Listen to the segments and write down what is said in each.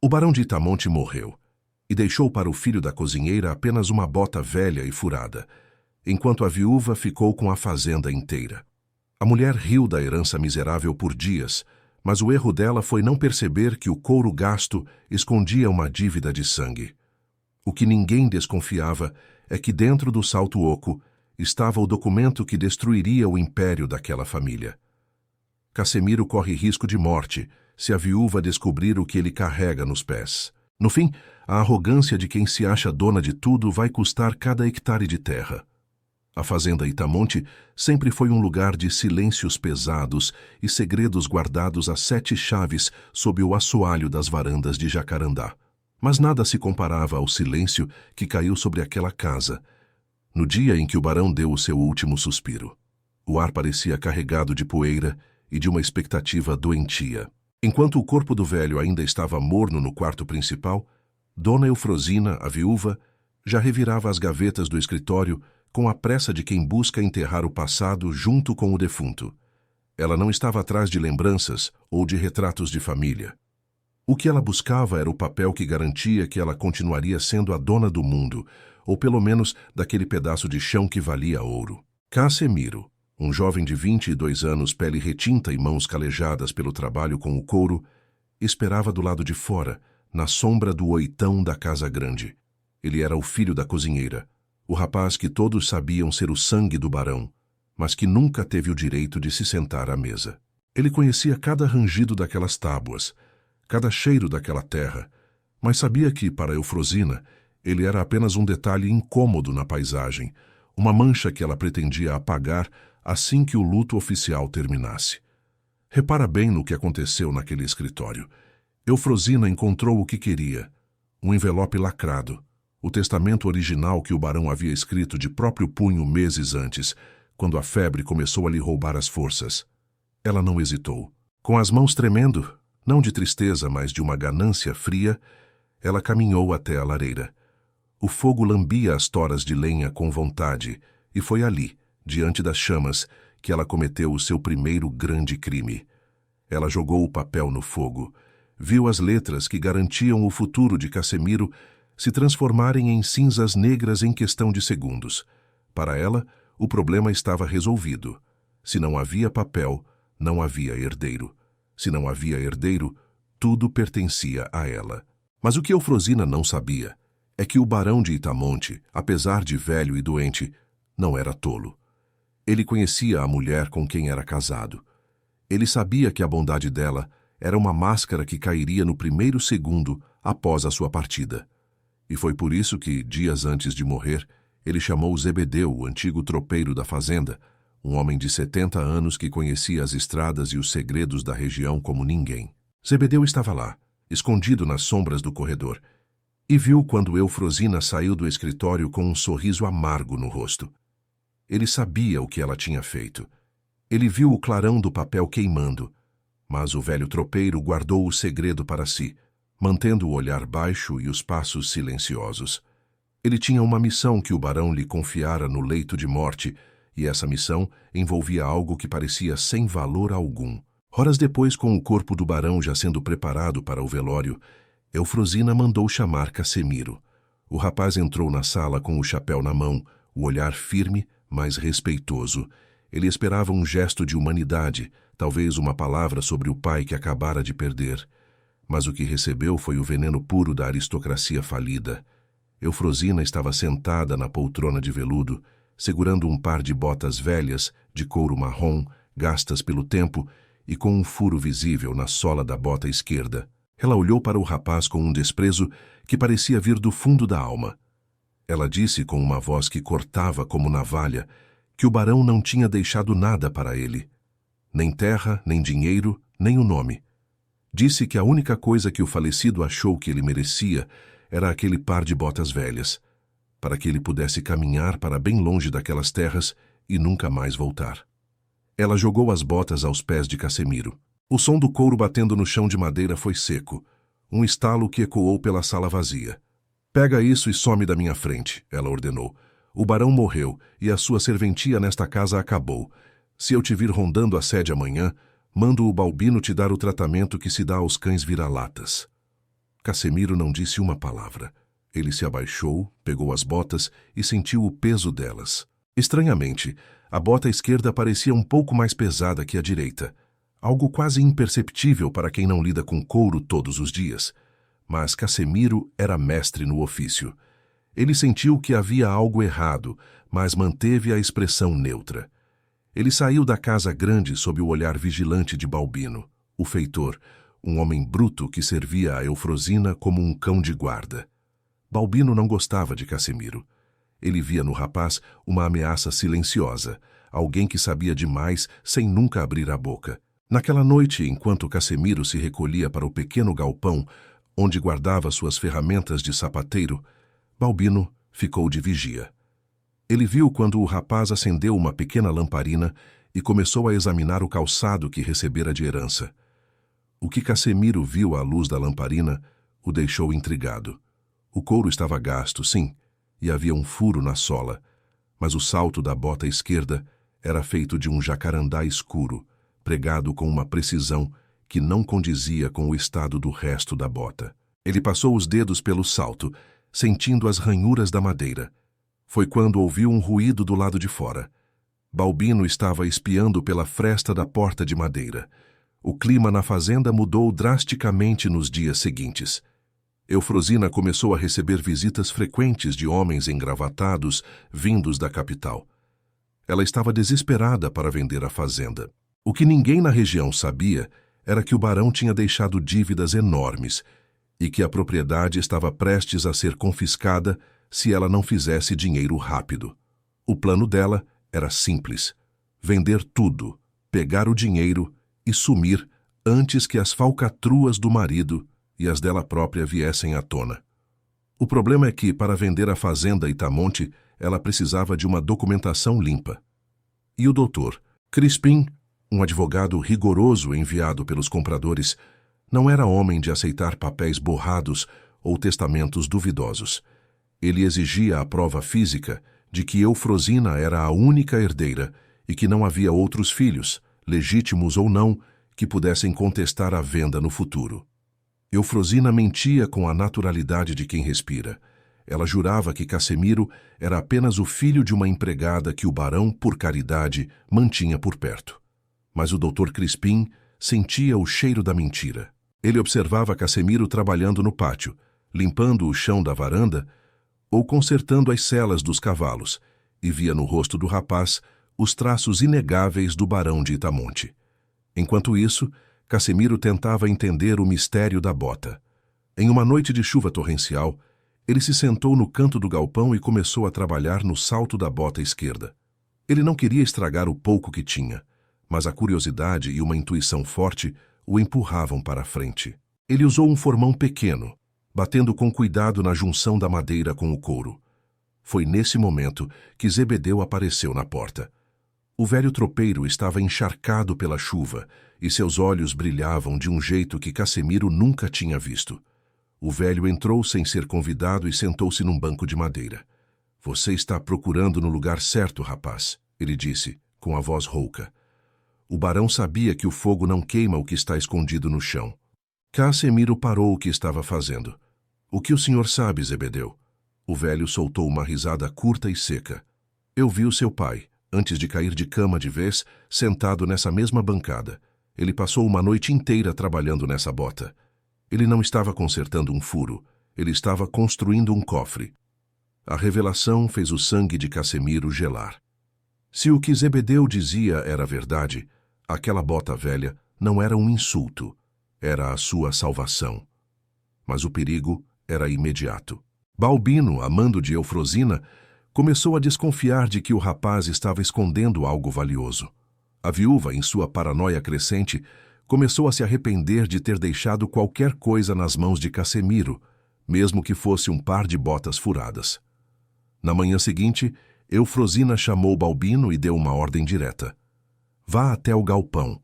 O barão de Itamonte morreu e deixou para o filho da cozinheira apenas uma bota velha e furada, enquanto a viúva ficou com a fazenda inteira. A mulher riu da herança miserável por dias, mas o erro dela foi não perceber que o couro gasto escondia uma dívida de sangue. O que ninguém desconfiava é que dentro do salto oco estava o documento que destruiria o império daquela família. Cassimiro corre risco de morte se a viúva descobrir o que ele carrega nos pés. No fim, a arrogância de quem se acha dona de tudo vai custar cada hectare de terra. A fazenda Itamonte sempre foi um lugar de silêncios pesados e segredos guardados a 7 chaves sob o assoalho das varandas de Jacarandá. Mas nada se comparava ao silêncio que caiu sobre aquela casa, no dia em que o barão deu o seu último suspiro. O ar parecia carregado de poeira e de uma expectativa doentia. Enquanto o corpo do velho ainda estava morno no quarto principal, Dona Eufrosina, a viúva, já revirava as gavetas do escritório com a pressa de quem busca enterrar o passado junto com o defunto. Ela não estava atrás de lembranças ou de retratos de família. O que ela buscava era o papel que garantia que ela continuaria sendo a dona do mundo, ou pelo menos daquele pedaço de chão que valia ouro. Cassimiro, um jovem de 22 anos, pele retinta e mãos calejadas pelo trabalho com o couro, esperava do lado de fora, na sombra do oitão da casa grande. Ele era o filho da cozinheira, o rapaz que todos sabiam ser o sangue do barão, mas que nunca teve o direito de se sentar à mesa. Ele conhecia cada rangido daquelas tábuas, cada cheiro daquela terra, mas sabia que, para Eufrosina, ele era apenas um detalhe incômodo na paisagem, uma mancha que ela pretendia apagar assim que o luto oficial terminasse. Repara bem no que aconteceu naquele escritório. Eufrosina encontrou o que queria, um envelope lacrado, o testamento original que o barão havia escrito de próprio punho meses antes, quando a febre começou a lhe roubar as forças. Ela não hesitou. Com as mãos tremendo, não de tristeza, mas de uma ganância fria, ela caminhou até a lareira. O fogo lambia as toras de lenha com vontade, e foi ali, diante das chamas, que ela cometeu o seu primeiro grande crime. Ela jogou o papel no fogo, viu as letras que garantiam o futuro de Cassimiro se transformarem em cinzas negras em questão de segundos. Para ela, o problema estava resolvido. Se não havia papel, não havia herdeiro. Se não havia herdeiro, tudo pertencia a ela. Mas o que Eufrosina não sabia é que o barão de Itamonte, apesar de velho e doente, não era tolo. Ele conhecia a mulher com quem era casado. Ele sabia que a bondade dela era uma máscara que cairia no primeiro segundo após a sua partida. E foi por isso que, dias antes de morrer, ele chamou Zebedeu, o antigo tropeiro da fazenda, um homem de 70 anos que conhecia as estradas e os segredos da região como ninguém. Zebedeu estava lá, escondido nas sombras do corredor, e viu quando Eufrosina saiu do escritório com um sorriso amargo no rosto. Ele sabia o que ela tinha feito. Ele viu o clarão do papel queimando, mas o velho tropeiro guardou o segredo para si, mantendo o olhar baixo e os passos silenciosos. Ele tinha uma missão que o barão lhe confiara no leito de morte, e essa missão envolvia algo que parecia sem valor algum. Horas depois, com o corpo do barão já sendo preparado para o velório, Eufrosina mandou chamar Cassimiro. O rapaz entrou na sala com o chapéu na mão, o olhar firme, mas respeitoso. Ele esperava um gesto de humanidade, talvez uma palavra sobre o pai que acabara de perder. Mas o que recebeu foi o veneno puro da aristocracia falida. Eufrosina estava sentada na poltrona de veludo, segurando um par de botas velhas, de couro marrom, gastas pelo tempo, e com um furo visível na sola da bota esquerda. Ela olhou para o rapaz com um desprezo que parecia vir do fundo da alma. Ela disse com uma voz que cortava como navalha que o barão não tinha deixado nada para ele. Nem terra, nem dinheiro, nem o nome. Disse que a única coisa que o falecido achou que ele merecia era aquele par de botas velhas, para que ele pudesse caminhar para bem longe daquelas terras e nunca mais voltar. Ela jogou as botas aos pés de Cassimiro. O som do couro batendo no chão de madeira foi seco, um estalo que ecoou pela sala vazia. «Pega isso e some da minha frente», ela ordenou. «O barão morreu e a sua serventia nesta casa acabou. Se eu te vir rondando a sede amanhã, mando o Balbino te dar o tratamento que se dá aos cães vira-latas». Cassimiro não disse uma palavra. Ele se abaixou, pegou as botas e sentiu o peso delas. Estranhamente, a bota esquerda parecia um pouco mais pesada que a direita, algo quase imperceptível para quem não lida com couro todos os dias. Mas Cassimiro era mestre no ofício. Ele sentiu que havia algo errado, mas manteve a expressão neutra. Ele saiu da casa grande sob o olhar vigilante de Balbino, o feitor, um homem bruto que servia a Eufrosina como um cão de guarda. Balbino não gostava de Cassimiro. Ele via no rapaz uma ameaça silenciosa, alguém que sabia demais sem nunca abrir a boca. Naquela noite, enquanto Cassimiro se recolhia para o pequeno galpão, onde guardava suas ferramentas de sapateiro, Balbino ficou de vigia. Ele viu quando o rapaz acendeu uma pequena lamparina e começou a examinar o calçado que recebera de herança. O que Cassimiro viu à luz da lamparina o deixou intrigado. O couro estava gasto, sim, e havia um furo na sola, mas o salto da bota esquerda era feito de um jacarandá escuro, pregado com uma precisão que não condizia com o estado do resto da bota. Ele passou os dedos pelo salto, sentindo as ranhuras da madeira. Foi quando ouviu um ruído do lado de fora. Balbino estava espiando pela fresta da porta de madeira. O clima na fazenda mudou drasticamente nos dias seguintes. Eufrosina começou a receber visitas frequentes de homens engravatados vindos da capital. Ela estava desesperada para vender a fazenda. O que ninguém na região sabia era que o barão tinha deixado dívidas enormes e que a propriedade estava prestes a ser confiscada se ela não fizesse dinheiro rápido. O plano dela era simples: vender tudo, pegar o dinheiro e sumir antes que as falcatruas do marido e as dela própria viessem à tona. O problema é que, para vender a fazenda Itamonte, ela precisava de uma documentação limpa. E o doutor Crispim, um advogado rigoroso enviado pelos compradores, não era homem de aceitar papéis borrados ou testamentos duvidosos. Ele exigia a prova física de que Eufrosina era a única herdeira e que não havia outros filhos, legítimos ou não, que pudessem contestar a venda no futuro. Eufrosina mentia com a naturalidade de quem respira. Ela jurava que Cassimiro era apenas o filho de uma empregada que o barão, por caridade, mantinha por perto. Mas o doutor Crispim sentia o cheiro da mentira. Ele observava Cassimiro trabalhando no pátio, limpando o chão da varanda ou consertando as selas dos cavalos, e via no rosto do rapaz os traços inegáveis do barão de Itamonte. Enquanto isso, Cassimiro tentava entender o mistério da bota. Em uma noite de chuva torrencial, ele se sentou no canto do galpão e começou a trabalhar no salto da bota esquerda. Ele não queria estragar o pouco que tinha, mas a curiosidade e uma intuição forte o empurravam para a frente. Ele usou um formão pequeno, batendo com cuidado na junção da madeira com o couro. Foi nesse momento que Zebedeu apareceu na porta. O velho tropeiro estava encharcado pela chuva e seus olhos brilhavam de um jeito que Cassimiro nunca tinha visto. O velho entrou sem ser convidado e sentou-se num banco de madeira. — Você está procurando no lugar certo, rapaz, ele disse, com a voz rouca. O barão sabia que o fogo não queima o que está escondido no chão. Cassimiro parou o que estava fazendo. — O que o senhor sabe, Zebedeu? O velho soltou uma risada curta e seca. — Eu vi o seu pai, antes de cair de cama de vez, sentado nessa mesma bancada. Ele passou uma noite inteira trabalhando nessa bota. Ele não estava consertando um furo, ele estava construindo um cofre. A revelação fez o sangue de Cassimiro gelar. Se o que Zebedeu dizia era verdade, aquela bota velha não era um insulto, era a sua salvação. Mas o perigo era imediato. Balbino, amando de Eufrosina, começou a desconfiar de que o rapaz estava escondendo algo valioso. A viúva, em sua paranoia crescente, começou a se arrepender de ter deixado qualquer coisa nas mãos de Cassimiro, mesmo que fosse um par de botas furadas. Na manhã seguinte, Eufrosina chamou Balbino e deu uma ordem direta. — Vá até o galpão.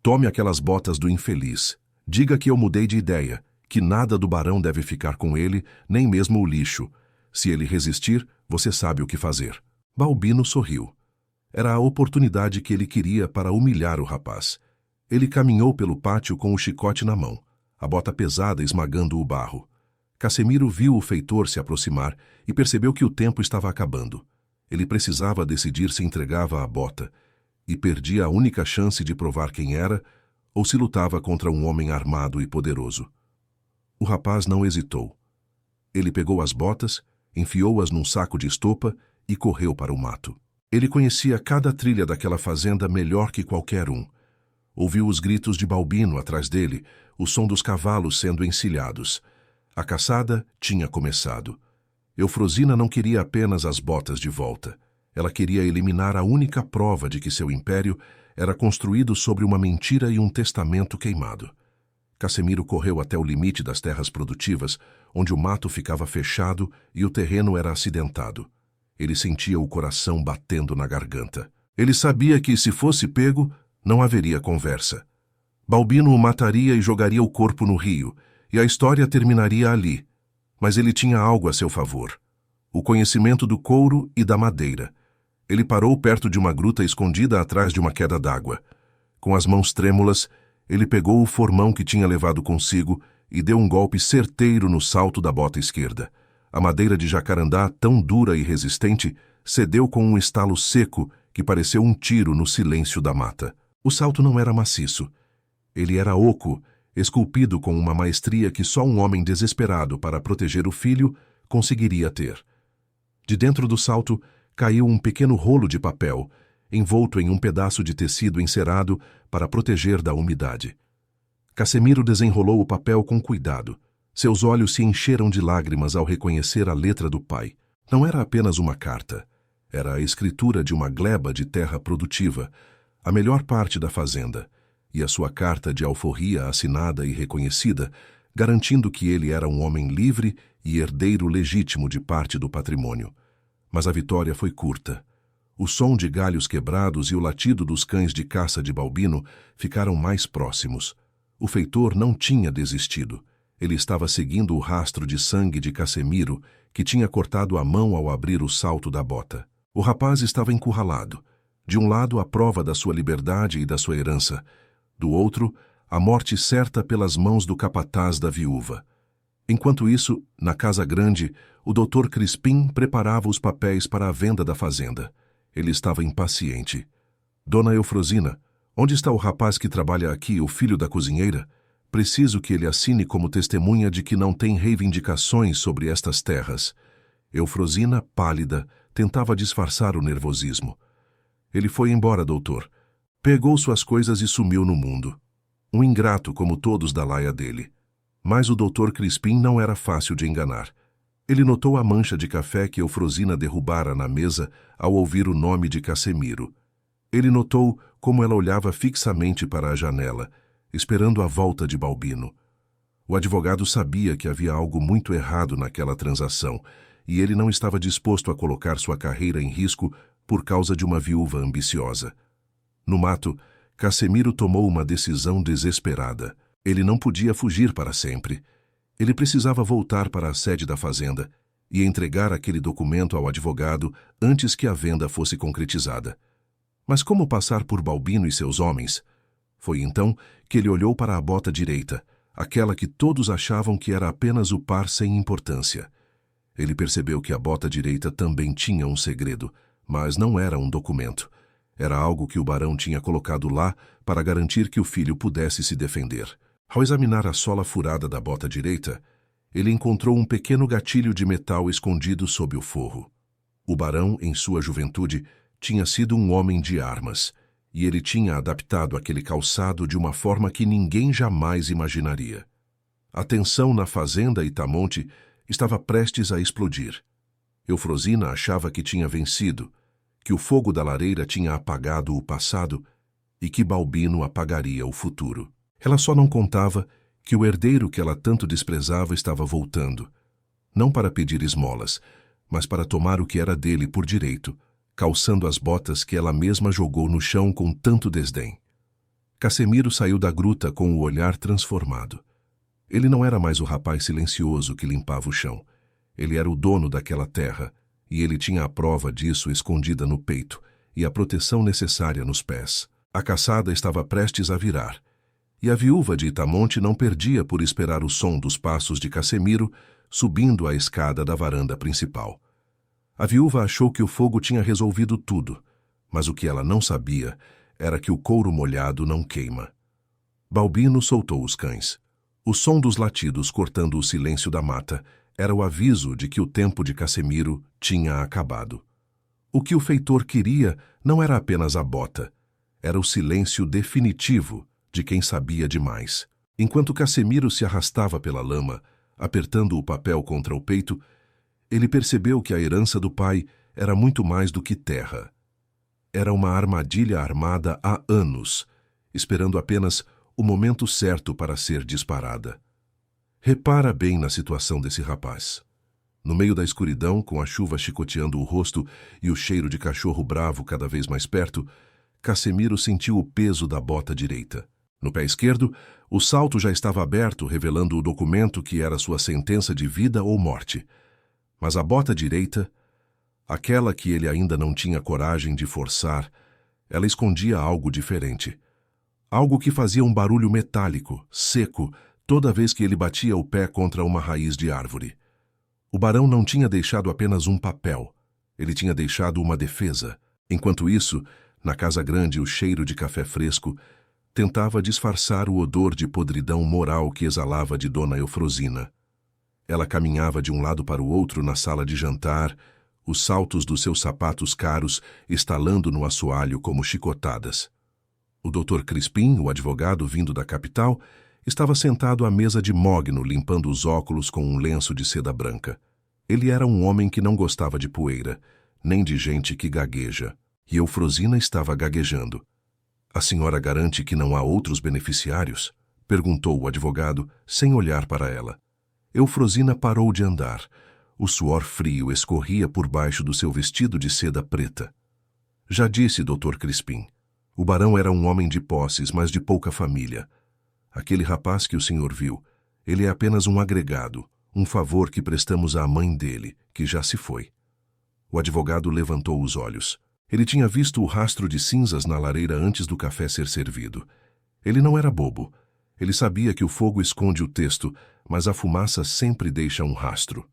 Tome aquelas botas do infeliz. Diga que eu mudei de ideia, que nada do barão deve ficar com ele, nem mesmo o lixo. Se ele resistir, você sabe o que fazer. Balbino sorriu. Era a oportunidade que ele queria para humilhar o rapaz. Ele caminhou pelo pátio com o chicote na mão. a bota pesada esmagando o barro. Cassimiro viu o feitor se aproximar e percebeu que o tempo estava acabando. Ele precisava decidir se entregava a bota e perdia a única chance de provar quem era ou se lutava contra um homem armado e poderoso. O rapaz não hesitou. Ele pegou as botas, enfiou-as num saco de estopa e correu para o mato. Ele conhecia cada trilha daquela fazenda melhor que qualquer um. Ouviu os gritos de Balbino atrás dele, o som dos cavalos sendo encilhados. A caçada tinha começado. Eufrosina não queria apenas as botas de volta. Ela queria eliminar a única prova de que seu império era construído sobre uma mentira e um testamento queimado. Cassimiro correu até o limite das terras produtivas, onde o mato ficava fechado e o terreno era acidentado. Ele sentia o coração batendo na garganta. Ele sabia que, se fosse pego, não haveria conversa. Balbino o mataria e jogaria o corpo no rio, e a história terminaria ali. Mas ele tinha algo a seu favor: o conhecimento do couro e da madeira. Ele parou perto de uma gruta escondida atrás de uma queda d'água. Com as mãos trêmulas, ele pegou o formão que tinha levado consigo e deu um golpe certeiro no salto da bota esquerda. A madeira de jacarandá, tão dura e resistente, cedeu com um estalo seco que pareceu um tiro no silêncio da mata. O salto não era maciço. Ele era oco, esculpido com uma maestria que só um homem desesperado para proteger o filho conseguiria ter. De dentro do salto caiu um pequeno rolo de papel, envolto em um pedaço de tecido encerado para proteger da umidade. Cassimiro desenrolou o papel com cuidado. Seus olhos se encheram de lágrimas ao reconhecer a letra do pai. Não era apenas uma carta. Era a escritura de uma gleba de terra produtiva, a melhor parte da fazenda, e a sua carta de alforria assinada e reconhecida, garantindo que ele era um homem livre e herdeiro legítimo de parte do patrimônio. Mas a vitória foi curta. O som de galhos quebrados e o latido dos cães de caça de Balbino ficaram mais próximos. O feitor não tinha desistido. Ele estava seguindo o rastro de sangue de Cassimiro, que tinha cortado a mão ao abrir o salto da bota. O rapaz estava encurralado. De um lado, a prova da sua liberdade e da sua herança. Do outro, a morte certa pelas mãos do capataz da viúva. Enquanto isso, na casa grande, o Dr. Crispim preparava os papéis para a venda da fazenda. Ele estava impaciente. Dona Eufrosina, onde está o rapaz que trabalha aqui, o filho da cozinheira? Preciso que ele assine como testemunha de que não tem reivindicações sobre estas terras. Eufrosina, pálida, tentava disfarçar o nervosismo. Ele foi embora, doutor. Pegou suas coisas e sumiu no mundo. Um ingrato como todos da laia dele. Mas o Dr. Crispim não era fácil de enganar. Ele notou a mancha de café que Eufrosina derrubara na mesa ao ouvir o nome de Cassimiro. Ele notou como ela olhava fixamente para a janela, esperando a volta de Balbino. O advogado sabia que havia algo muito errado naquela transação, e ele não estava disposto a colocar sua carreira em risco por causa de uma viúva ambiciosa. No mato, Cassimiro tomou uma decisão desesperada. Ele não podia fugir para sempre. Ele precisava voltar para a sede da fazenda e entregar aquele documento ao advogado antes que a venda fosse concretizada. Mas como passar por Balbino e seus homens? Foi então que ele olhou para a bota direita, aquela que todos achavam que era apenas o par sem importância. Ele percebeu que a bota direita também tinha um segredo, mas não era um documento. Era algo que o barão tinha colocado lá para garantir que o filho pudesse se defender. Ao examinar a sola furada da bota direita, ele encontrou um pequeno gatilho de metal escondido sob o forro. O barão, em sua juventude, tinha sido um homem de armas, e ele tinha adaptado aquele calçado de uma forma que ninguém jamais imaginaria. A tensão na fazenda Itamonte estava prestes a explodir. Eufrosina achava que tinha vencido, que o fogo da lareira tinha apagado o passado e que Balbino apagaria o futuro. Ela só não contava que o herdeiro que ela tanto desprezava estava voltando, não para pedir esmolas, mas para tomar o que era dele por direito, calçando as botas que ela mesma jogou no chão com tanto desdém. Cassimiro saiu da gruta com o olhar transformado. Ele não era mais o rapaz silencioso que limpava o chão. Ele era o dono daquela terra, e ele tinha a prova disso escondida no peito e a proteção necessária nos pés. A caçada estava prestes a virar, E a viúva de Itamonte não perdia por esperar o som dos passos de Cassimiro subindo a escada da varanda principal. A viúva achou que o fogo tinha resolvido tudo, mas o que ela não sabia era que o couro molhado não queima. Balbino soltou os cães. O som dos latidos cortando o silêncio da mata era o aviso de que o tempo de Cassimiro tinha acabado. O que o feitor queria não era apenas a bota, era o silêncio definitivo de quem sabia demais. Enquanto Cassimiro se arrastava pela lama, apertando o papel contra o peito, ele percebeu que a herança do pai era muito mais do que terra. Era uma armadilha armada há anos, esperando apenas o momento certo para ser disparada. Repara bem na situação desse rapaz. No meio da escuridão, com a chuva chicoteando o rosto e o cheiro de cachorro bravo cada vez mais perto, Cassimiro sentiu o peso da bota direita. No pé esquerdo, o salto já estava aberto, revelando o documento que era sua sentença de vida ou morte. Mas a bota direita, aquela que ele ainda não tinha coragem de forçar, ela escondia algo diferente. Algo que fazia um barulho metálico, seco, toda vez que ele batia o pé contra uma raiz de árvore. O barão não tinha deixado apenas um papel, ele tinha deixado uma defesa. Enquanto isso, na casa grande, o cheiro de café fresco tentava disfarçar o odor de podridão moral que exalava de Dona Eufrosina. Ela caminhava de um lado para o outro na sala de jantar, os saltos dos seus sapatos caros estalando no assoalho como chicotadas. O Dr. Crispim, o advogado vindo da capital, estava sentado à mesa de mogno limpando os óculos com um lenço de seda branca. Ele era um homem que não gostava de poeira, nem de gente que gagueja, e Eufrosina estava gaguejando. "A senhora garante que não há outros beneficiários?" perguntou o advogado, sem olhar para ela. Eufrosina parou de andar. O suor frio escorria por baixo do seu vestido de seda preta. "Já disse, Dr. Crispim. O barão era um homem de posses, mas de pouca família. Aquele rapaz que o senhor viu, ele é apenas um agregado, um favor que prestamos à mãe dele, que já se foi." O advogado levantou os olhos. Ele tinha visto o rastro de cinzas na lareira antes do café ser servido. Ele não era bobo. Ele sabia que o fogo esconde o texto, mas a fumaça sempre deixa um rastro.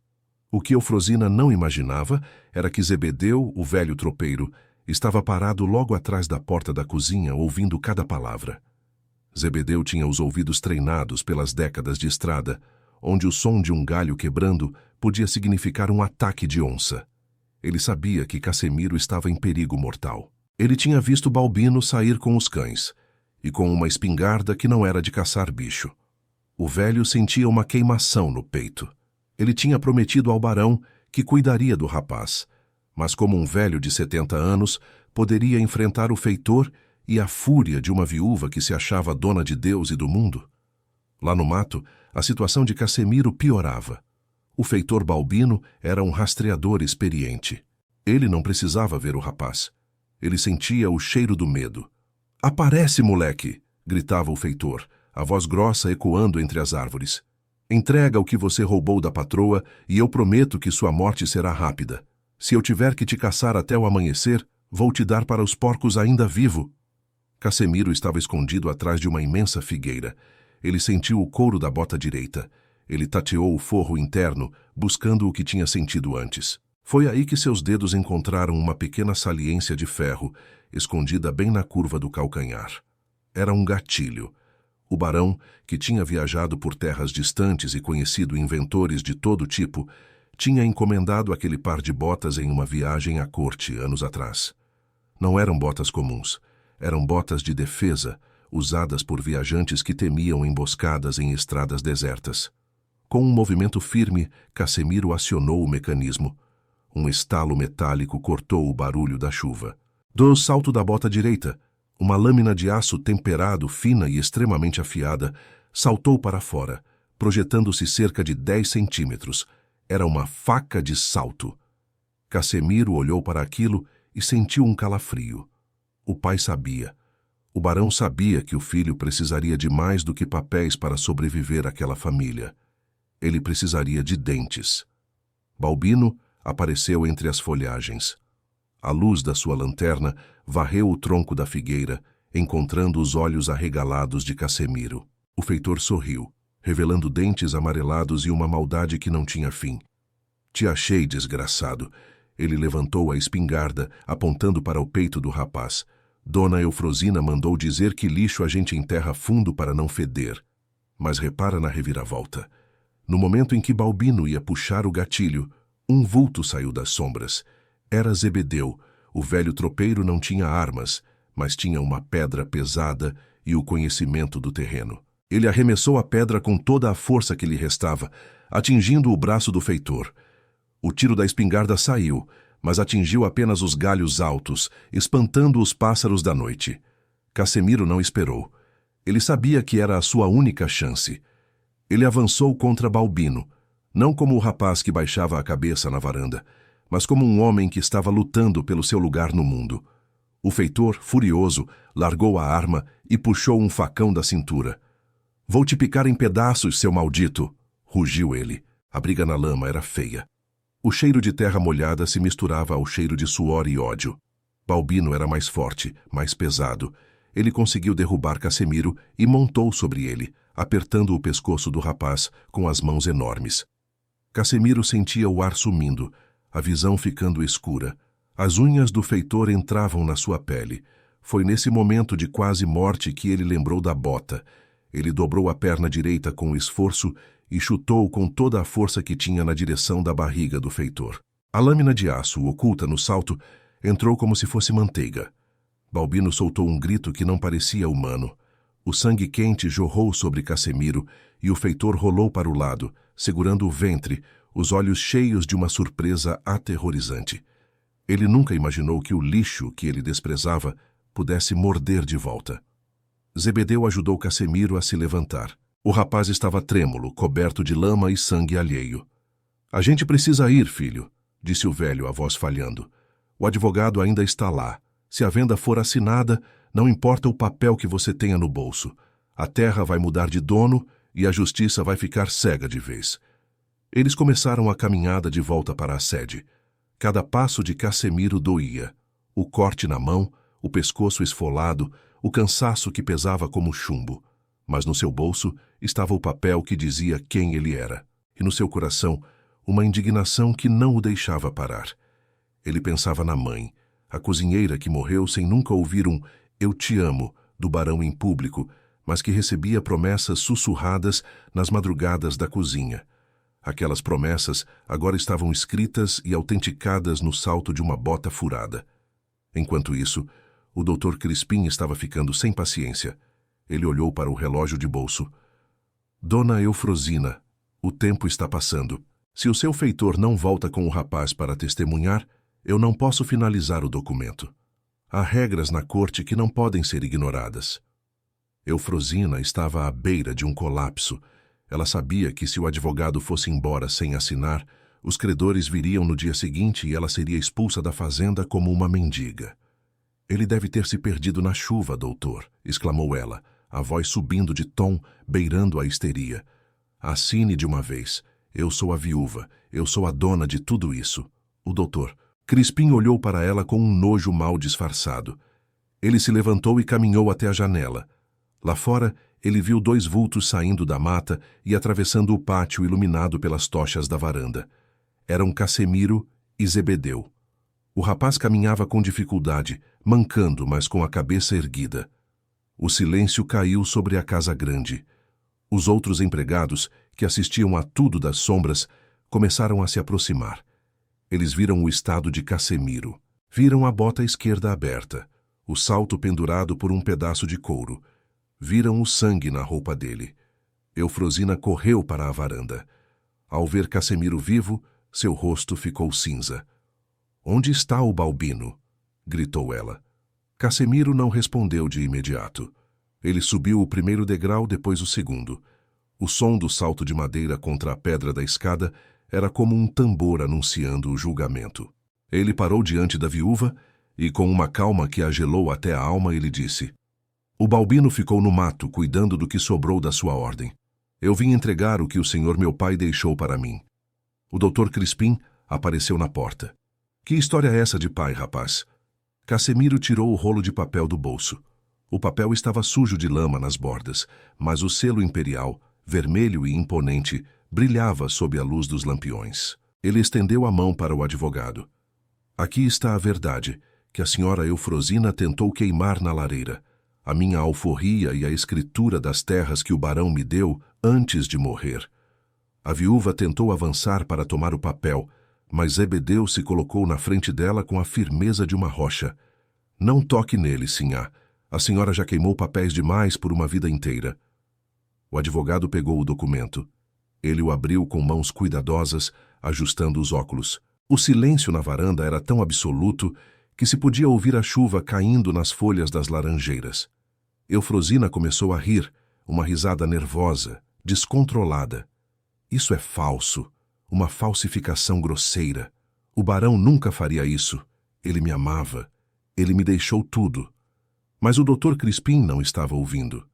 O que Eufrosina não imaginava era que Zebedeu, o velho tropeiro, estava parado logo atrás da porta da cozinha, ouvindo cada palavra. Zebedeu tinha os ouvidos treinados pelas décadas de estrada, onde o som de um galho quebrando podia significar um ataque de onça. Ele sabia que Cassimiro estava em perigo mortal. Ele tinha visto Balbino sair com os cães, e com uma espingarda que não era de caçar bicho. O velho sentia uma queimação no peito. Ele tinha prometido ao barão que cuidaria do rapaz, mas como um velho de 70 anos, poderia enfrentar o feitor e a fúria de uma viúva que se achava dona de Deus e do mundo? Lá no mato, a situação de Cassimiro piorava. O feitor Balbino era um rastreador experiente. Ele não precisava ver o rapaz. Ele sentia o cheiro do medo. "Aparece, moleque!" gritava o feitor, a voz grossa ecoando entre as árvores. "Entrega o que você roubou da patroa e eu prometo que sua morte será rápida. Se eu tiver que te caçar até o amanhecer, vou te dar para os porcos ainda vivo." Cassimiro estava escondido atrás de uma imensa figueira. Ele sentiu o couro da bota direita. Ele tateou o forro interno, buscando o que tinha sentido antes. Foi aí que seus dedos encontraram uma pequena saliência de ferro, escondida bem na curva do calcanhar. Era um gatilho. O barão, que tinha viajado por terras distantes e conhecido inventores de todo tipo, tinha encomendado aquele par de botas em uma viagem à corte anos atrás. Não eram botas comuns. Eram botas de defesa, usadas por viajantes que temiam emboscadas em estradas desertas. Com um movimento firme, Cassimiro acionou o mecanismo. Um estalo metálico cortou o barulho da chuva. Do salto da bota direita, uma lâmina de aço temperado, fina e extremamente afiada, saltou para fora, projetando-se cerca de 10 centímetros. Era uma faca de salto. Cassimiro olhou para aquilo e sentiu um calafrio. O pai sabia. O barão sabia que o filho precisaria de mais do que papéis para sobreviver àquela família. Ele precisaria de dentes. Balbino apareceu entre as folhagens. A luz da sua lanterna varreu o tronco da figueira, encontrando os olhos arregalados de Cassimiro. O feitor sorriu, revelando dentes amarelados e uma maldade que não tinha fim. Te achei, desgraçado. Ele levantou a espingarda, apontando para o peito do rapaz. Dona Eufrosina mandou dizer que lixo a gente enterra fundo para não feder. Mas repara na reviravolta. No momento em que Balbino ia puxar o gatilho, um vulto saiu das sombras. Era Zebedeu. O velho tropeiro não tinha armas, mas tinha uma pedra pesada e o conhecimento do terreno. Ele arremessou a pedra com toda a força que lhe restava, atingindo o braço do feitor. O tiro da espingarda saiu, mas atingiu apenas os galhos altos, espantando os pássaros da noite. Cassimiro não esperou. Ele sabia que era a sua única chance. Ele avançou contra Balbino, não como o rapaz que baixava a cabeça na varanda, mas como um homem que estava lutando pelo seu lugar no mundo. O feitor, furioso, largou a arma e puxou um facão da cintura. "Vou te picar em pedaços, seu maldito!" rugiu ele. A briga na lama era feia. O cheiro de terra molhada se misturava ao cheiro de suor e ódio. Balbino era mais forte, mais pesado. Ele conseguiu derrubar Cassimiro e montou sobre ele, apertando o pescoço do rapaz com as mãos enormes. Cassimiro sentia o ar sumindo, a visão ficando escura. As unhas do feitor entravam na sua pele. Foi nesse momento de quase morte que ele lembrou da bota. Ele dobrou a perna direita com esforço e chutou com toda a força que tinha na direção da barriga do feitor. A lâmina de aço, oculta no salto, entrou como se fosse manteiga. Balbino soltou um grito que não parecia humano. O sangue quente jorrou sobre Cassimiro e o feitor rolou para o lado, segurando o ventre, os olhos cheios de uma surpresa aterrorizante. Ele nunca imaginou que o lixo que ele desprezava pudesse morder de volta. Zebedeu ajudou Cassimiro a se levantar. O rapaz estava trêmulo, coberto de lama e sangue alheio. "A gente precisa ir, filho", disse o velho, a voz falhando. "O advogado ainda está lá. Se a venda for assinada, não importa o papel que você tenha no bolso. A terra vai mudar de dono e a justiça vai ficar cega de vez." Eles começaram a caminhada de volta para a sede. Cada passo de Cassimiro doía. O corte na mão, o pescoço esfolado, o cansaço que pesava como chumbo. Mas no seu bolso estava o papel que dizia quem ele era. E no seu coração, uma indignação que não o deixava parar. Ele pensava na mãe, a cozinheira que morreu sem nunca ouvir um "eu te amo" do barão em público, mas que recebia promessas sussurradas nas madrugadas da cozinha. Aquelas promessas agora estavam escritas e autenticadas no salto de uma bota furada. Enquanto isso, o Dr. Crispim estava ficando sem paciência. Ele olhou para o relógio de bolso. "Dona Eufrosina, o tempo está passando. Se o seu feitor não volta com o rapaz para testemunhar, eu não posso finalizar o documento. Há regras na corte que não podem ser ignoradas." Eufrosina estava à beira de um colapso. Ela sabia que se o advogado fosse embora sem assinar, os credores viriam no dia seguinte e ela seria expulsa da fazenda como uma mendiga. "Ele deve ter se perdido na chuva, doutor", exclamou ela, a voz subindo de tom, beirando a histeria. "Assine de uma vez. Eu sou a viúva. Eu sou a dona de tudo isso." O doutor Crispim olhou para ela com um nojo mal disfarçado. Ele se levantou e caminhou até a janela. Lá fora, ele viu dois vultos saindo da mata e atravessando o pátio iluminado pelas tochas da varanda. Eram Cassimiro e Zebedeu. O rapaz caminhava com dificuldade, mancando, mas com a cabeça erguida. O silêncio caiu sobre a casa grande. Os outros empregados, que assistiam a tudo das sombras, começaram a se aproximar. Eles viram o estado de Cassimiro. Viram a bota esquerda aberta, o salto pendurado por um pedaço de couro. Viram o sangue na roupa dele. Eufrosina correu para a varanda. Ao ver Cassimiro vivo, seu rosto ficou cinza. "Onde está o Balbino?" gritou ela. Cassimiro não respondeu de imediato. Ele subiu o primeiro degrau, depois o segundo. O som do salto de madeira contra a pedra da escada era como um tambor anunciando o julgamento. Ele parou diante da viúva e, com uma calma que a gelou até a alma, ele disse: "O Balbino ficou no mato, cuidando do que sobrou da sua ordem. Eu vim entregar o que o senhor meu pai deixou para mim." O Dr. Crispim apareceu na porta. "Que história é essa de pai, rapaz?" Cassimiro tirou o rolo de papel do bolso. O papel estava sujo de lama nas bordas, mas o selo imperial, vermelho e imponente, brilhava sob a luz dos lampiões. Ele estendeu a mão para o advogado. Aqui está a verdade, que a senhora Eufrosina tentou queimar na lareira. A minha alforria e a escritura das terras que o barão me deu antes de morrer. A viúva tentou avançar para tomar o papel, mas Zebedeu se colocou na frente dela com a firmeza de uma rocha. Não toque nele, sinhá. A senhora já queimou papéis demais por uma vida inteira. O advogado pegou o documento. Ele o abriu com mãos cuidadosas, ajustando os óculos. O silêncio na varanda era tão absoluto que se podia ouvir a chuva caindo nas folhas das laranjeiras. Eufrosina começou a rir, uma risada nervosa, descontrolada. Isso é falso, uma falsificação grosseira. O barão nunca faria isso. Ele me amava. Ele me deixou tudo. Mas o Dr. Crispim não estava ouvindo.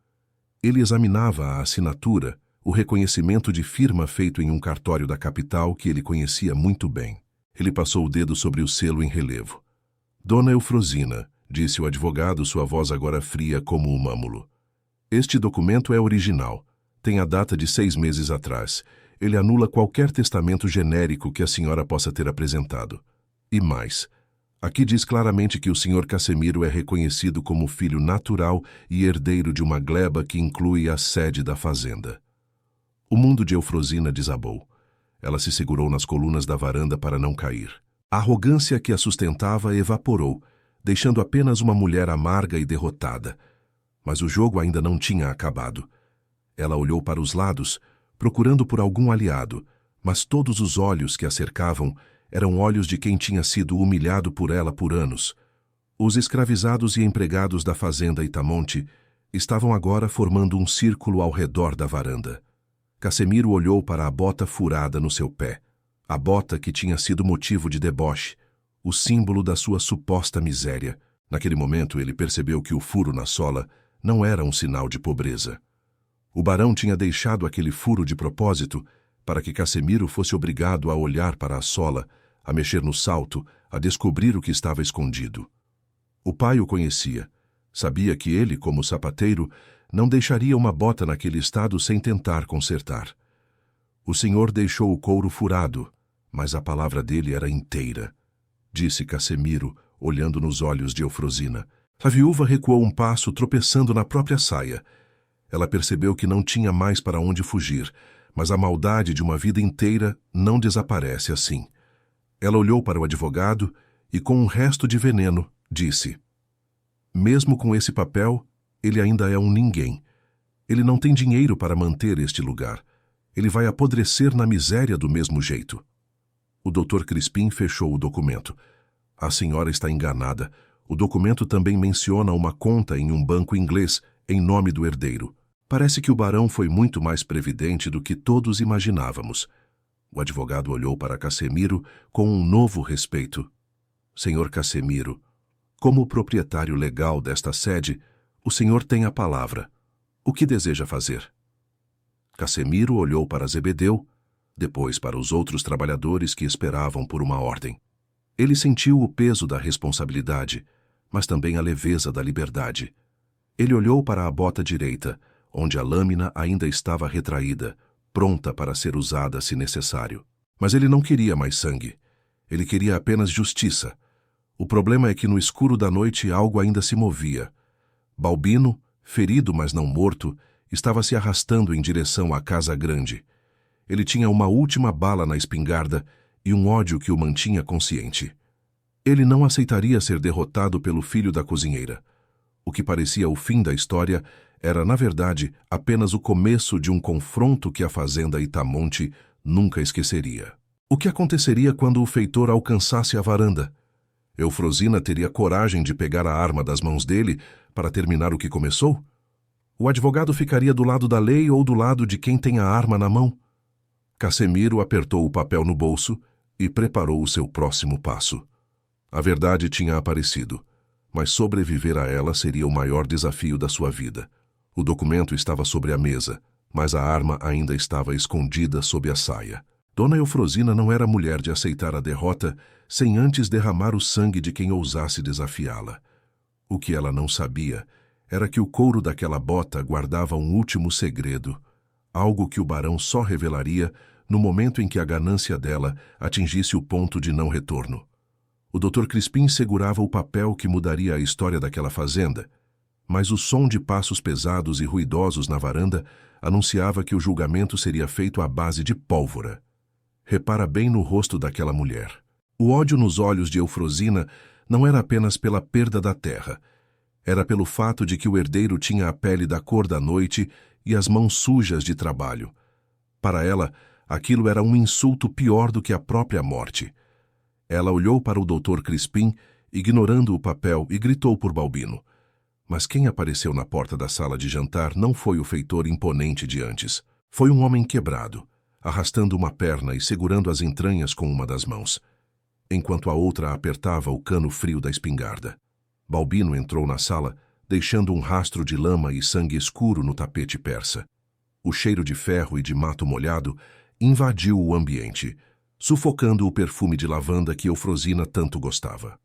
Ele examinava a assinatura, o reconhecimento de firma feito em um cartório da capital que ele conhecia muito bem. Ele passou o dedo sobre o selo em relevo. Dona Eufrosina, disse o advogado, sua voz agora fria como o mâmulo. Este documento é original. Tem a data de 6 meses atrás. Ele anula qualquer testamento genérico que a senhora possa ter apresentado. E mais, aqui diz claramente que o Sr. Cassemiro é reconhecido como filho natural e herdeiro de uma gleba que inclui a sede da fazenda. O mundo de Eufrosina desabou. Ela se segurou nas colunas da varanda para não cair. A arrogância que a sustentava evaporou, deixando apenas uma mulher amarga e derrotada. Mas o jogo ainda não tinha acabado. Ela olhou para os lados, procurando por algum aliado, mas todos os olhos que a cercavam eram olhos de quem tinha sido humilhado por ela por anos. Os escravizados e empregados da fazenda Itamonte estavam agora formando um círculo ao redor da varanda. Cassemiro olhou para a bota furada no seu pé, a bota que tinha sido motivo de deboche, o símbolo da sua suposta miséria. Naquele momento ele percebeu que o furo na sola não era um sinal de pobreza. O barão tinha deixado aquele furo de propósito para que Cassemiro fosse obrigado a olhar para a sola, a mexer no salto, a descobrir o que estava escondido. O pai o conhecia. Sabia que ele, como sapateiro, não deixaria uma bota naquele estado sem tentar consertar. O senhor deixou o couro furado, mas a palavra dele era inteira, disse Cassemiro, olhando nos olhos de Eufrosina. A viúva recuou um passo, tropeçando na própria saia. Ela percebeu que não tinha mais para onde fugir, mas a maldade de uma vida inteira não desaparece assim. Ela olhou para o advogado e, com um resto de veneno, disse: mesmo com esse papel, ele ainda é um ninguém. Ele não tem dinheiro para manter este lugar. Ele vai apodrecer na miséria do mesmo jeito. O Dr. Crispim fechou o documento. A senhora está enganada. O documento também menciona uma conta em um banco inglês em nome do herdeiro. Parece que o barão foi muito mais previdente do que todos imaginávamos. O advogado olhou para Cassemiro com um novo respeito. Senhor Cassemiro, como proprietário legal desta sede, o senhor tem a palavra. O que deseja fazer? Cassemiro olhou para Zebedeu, depois para os outros trabalhadores que esperavam por uma ordem. Ele sentiu o peso da responsabilidade, mas também a leveza da liberdade. Ele olhou para a bota direita, onde a lâmina ainda estava retraída, pronta para ser usada se necessário. Mas ele não queria mais sangue. Ele queria apenas justiça. O problema é que no escuro da noite algo ainda se movia. Balbino, ferido mas não morto, estava se arrastando em direção à casa grande. Ele tinha uma última bala na espingarda e um ódio que o mantinha consciente. Ele não aceitaria ser derrotado pelo filho da cozinheira. O que parecia o fim da história era, na verdade, apenas o começo de um confronto que a fazenda Itamonte nunca esqueceria. O que aconteceria quando o feitor alcançasse a varanda? Eufrosina teria coragem de pegar a arma das mãos dele para terminar o que começou? O advogado ficaria do lado da lei ou do lado de quem tem a arma na mão? Cassemiro apertou o papel no bolso e preparou o seu próximo passo. A verdade tinha aparecido, mas sobreviver a ela seria o maior desafio da sua vida. O documento estava sobre a mesa, mas a arma ainda estava escondida sob a saia. Dona Eufrosina não era mulher de aceitar a derrota sem antes derramar o sangue de quem ousasse desafiá-la. O que ela não sabia era que o couro daquela bota guardava um último segredo, algo que o barão só revelaria no momento em que a ganância dela atingisse o ponto de não retorno. O Dr. Crispim segurava o papel que mudaria a história daquela fazenda, mas o som de passos pesados e ruidosos na varanda anunciava que o julgamento seria feito à base de pólvora. Repara bem no rosto daquela mulher. O ódio nos olhos de Eufrosina não era apenas pela perda da terra. Era pelo fato de que o herdeiro tinha a pele da cor da noite e as mãos sujas de trabalho. Para ela, aquilo era um insulto pior do que a própria morte. Ela olhou para o Dr. Crispim, ignorando o papel, e gritou por Balbino. Mas quem apareceu na porta da sala de jantar não foi o feitor imponente de antes. Foi um homem quebrado, arrastando uma perna e segurando as entranhas com uma das mãos, enquanto a outra apertava o cano frio da espingarda. Balbino entrou na sala, deixando um rastro de lama e sangue escuro no tapete persa. O cheiro de ferro e de mato molhado invadiu o ambiente, sufocando o perfume de lavanda que Eufrosina tanto gostava.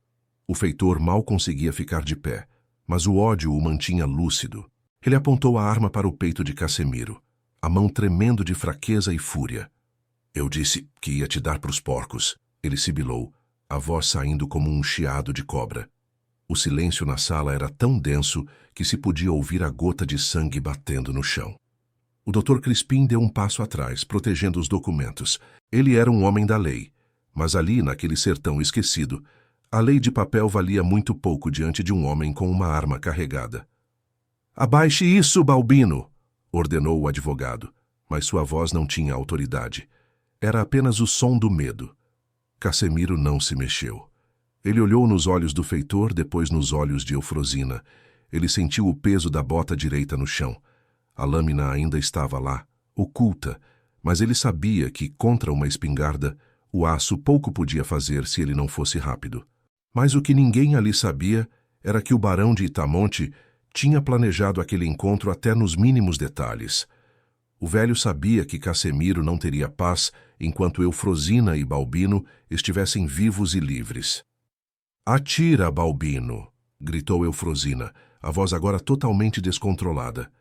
O feitor mal conseguia ficar de pé, mas o ódio o mantinha lúcido. Ele apontou a arma para o peito de Cassimiro, a mão tremendo de fraqueza e fúria. Eu disse que ia te dar para os porcos, ele sibilou, a voz saindo como um chiado de cobra. O silêncio na sala era tão denso que se podia ouvir a gota de sangue batendo no chão. O Dr. Crispim deu um passo atrás, protegendo os documentos. Ele era um homem da lei, mas ali, naquele sertão esquecido, a lei de papel valia muito pouco diante de um homem com uma arma carregada. Abaixe isso, Balbino! Ordenou o advogado, mas sua voz não tinha autoridade. Era apenas o som do medo. Cassimiro não se mexeu. Ele olhou nos olhos do feitor, depois nos olhos de Eufrosina. Ele sentiu o peso da bota direita no chão. A lâmina ainda estava lá, oculta, mas ele sabia que, contra uma espingarda, o aço pouco podia fazer se ele não fosse rápido. Mas o que ninguém ali sabia era que o barão de Itamonte tinha planejado aquele encontro até nos mínimos detalhes. O velho sabia que Cassimiro não teria paz enquanto Eufrosina e Balbino estivessem vivos e livres. Atira, Balbino! Gritou Eufrosina, a voz agora totalmente descontrolada.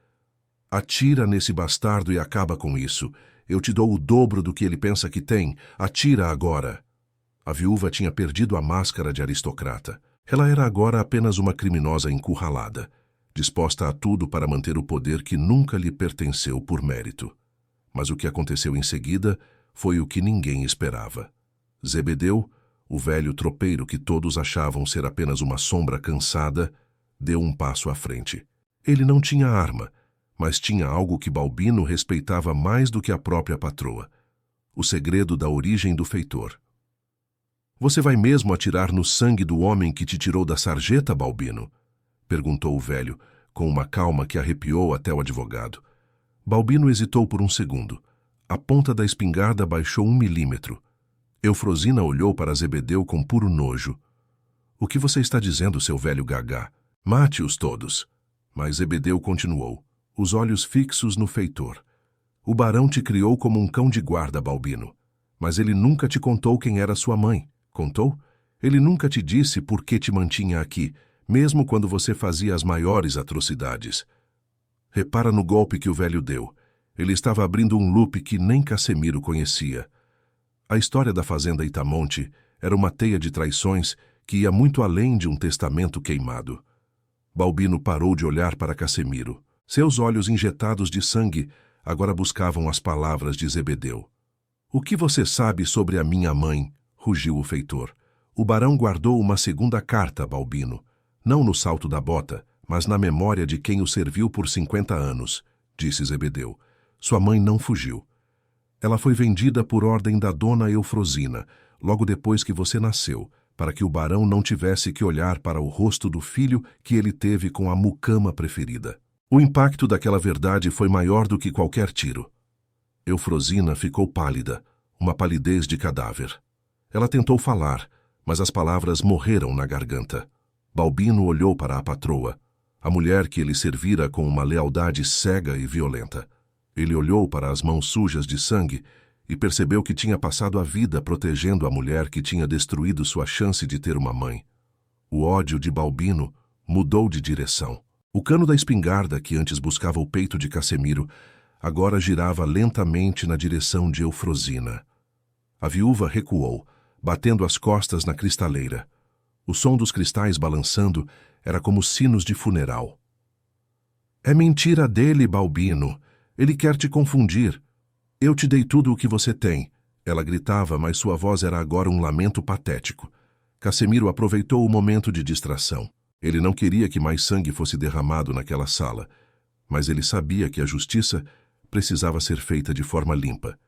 Atira nesse bastardo e acaba com isso. Eu te dou o dobro do que ele pensa que tem. Atira agora! A viúva tinha perdido a máscara de aristocrata. Ela era agora apenas uma criminosa encurralada, disposta a tudo para manter o poder que nunca lhe pertenceu por mérito. Mas o que aconteceu em seguida foi o que ninguém esperava. Zebedeu, o velho tropeiro que todos achavam ser apenas uma sombra cansada, deu um passo à frente. Ele não tinha arma, mas tinha algo que Balbino respeitava mais do que a própria patroa: o segredo da origem do feitor. Você vai mesmo atirar no sangue do homem que te tirou da sarjeta, Balbino? Perguntou o velho, com uma calma que arrepiou até o advogado. Balbino hesitou por um segundo. A ponta da espingarda baixou 1 milímetro. Eufrosina olhou para Zebedeu com puro nojo. O que você está dizendo, seu velho gagá? Mate-os todos. Mas Zebedeu continuou, os olhos fixos no feitor. O barão te criou como um cão de guarda, Balbino. Mas ele nunca te contou quem era sua mãe. Contou? Ele nunca te disse por que te mantinha aqui, mesmo quando você fazia as maiores atrocidades. Repara no golpe que o velho deu. Ele estava abrindo um loop que nem Cassimiro conhecia. A história da fazenda Itamonte era uma teia de traições que ia muito além de um testamento queimado. Balbino parou de olhar para Cassimiro. Seus olhos injetados de sangue agora buscavam as palavras de Zebedeu. O que você sabe sobre a minha mãe? Rugiu o feitor. O barão guardou uma segunda carta, Balbino. Não no salto da bota, mas na memória de quem o serviu por 50 anos, disse Zebedeu. Sua mãe não fugiu. Ela foi vendida por ordem da dona Eufrosina, logo depois que você nasceu, para que o barão não tivesse que olhar para o rosto do filho que ele teve com a mucama preferida. O impacto daquela verdade foi maior do que qualquer tiro. Eufrosina ficou pálida, uma palidez de cadáver. Ela tentou falar, mas as palavras morreram na garganta. Balbino olhou para a patroa, a mulher que ele servira com uma lealdade cega e violenta. Ele olhou para as mãos sujas de sangue e percebeu que tinha passado a vida protegendo a mulher que tinha destruído sua chance de ter uma mãe. O ódio de Balbino mudou de direção. O cano da espingarda, que antes buscava o peito de Cassemiro, agora girava lentamente na direção de Eufrosina. A viúva recuou, batendo as costas na cristaleira. O som dos cristais balançando era como sinos de funeral. É mentira dele, Balbino. Ele quer te confundir. Eu te dei tudo o que você tem. Ela gritava, mas sua voz era agora um lamento patético. Cassemiro aproveitou o momento de distração. Ele não queria que mais sangue fosse derramado naquela sala, mas ele sabia que a justiça precisava ser feita de forma limpa.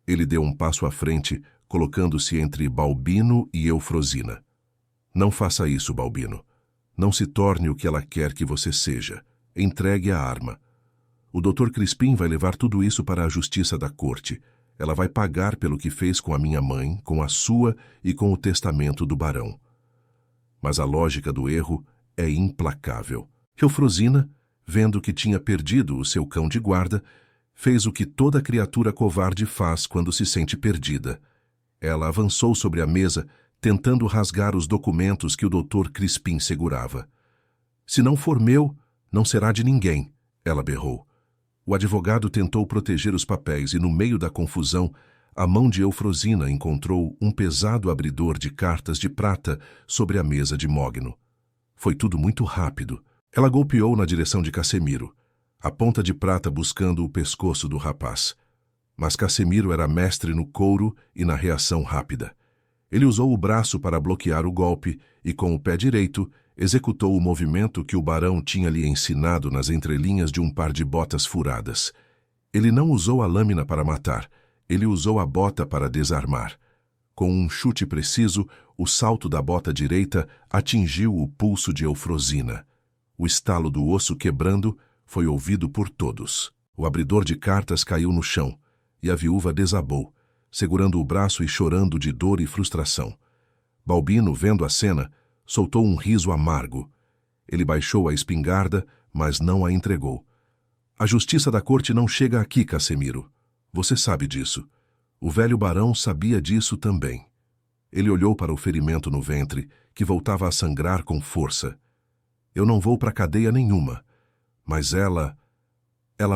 Ele deu um passo à frente, colocando-se entre Balbino e Eufrosina. Não faça isso, Balbino. Não se torne o que ela quer que você seja. Entregue a arma. O Dr. Crispim vai levar tudo isso para a justiça da corte. Ela vai pagar pelo que fez com a minha mãe, com a sua e com o testamento do barão. Mas a lógica do erro é implacável. Eufrosina, vendo que tinha perdido o seu cão de guarda, fez o que toda criatura covarde faz quando se sente perdida. Ela avançou sobre a mesa, tentando rasgar os documentos que o Dr. Crispim segurava. Se não for meu, não será de ninguém, ela berrou. O advogado tentou proteger os papéis e, no meio da confusão, a mão de Eufrosina encontrou um pesado abridor de cartas de prata sobre a mesa de mogno. Foi tudo muito rápido. Ela golpeou na direção de Cassemiro, a ponta de prata buscando o pescoço do rapaz. Mas Cassemiro era mestre no couro e na reação rápida. Ele usou o braço para bloquear o golpe e, com o pé direito, executou o movimento que o barão tinha lhe ensinado nas entrelinhas de um par de botas furadas. Ele não usou a lâmina para matar. Ele usou a bota para desarmar. Com um chute preciso, o salto da bota direita atingiu o pulso de Eufrosina. O estalo do osso quebrando foi ouvido por todos. O abridor de cartas caiu no chão, e a viúva desabou, segurando o braço e chorando de dor e frustração. Balbino, vendo a cena, soltou um riso amargo. Ele baixou a espingarda, mas não a entregou. A justiça da corte não chega aqui, Cassemiro. Você sabe disso. O velho barão sabia disso também. Ele olhou para o ferimento no ventre, que voltava a sangrar com força. Eu não vou para cadeia nenhuma, mas ela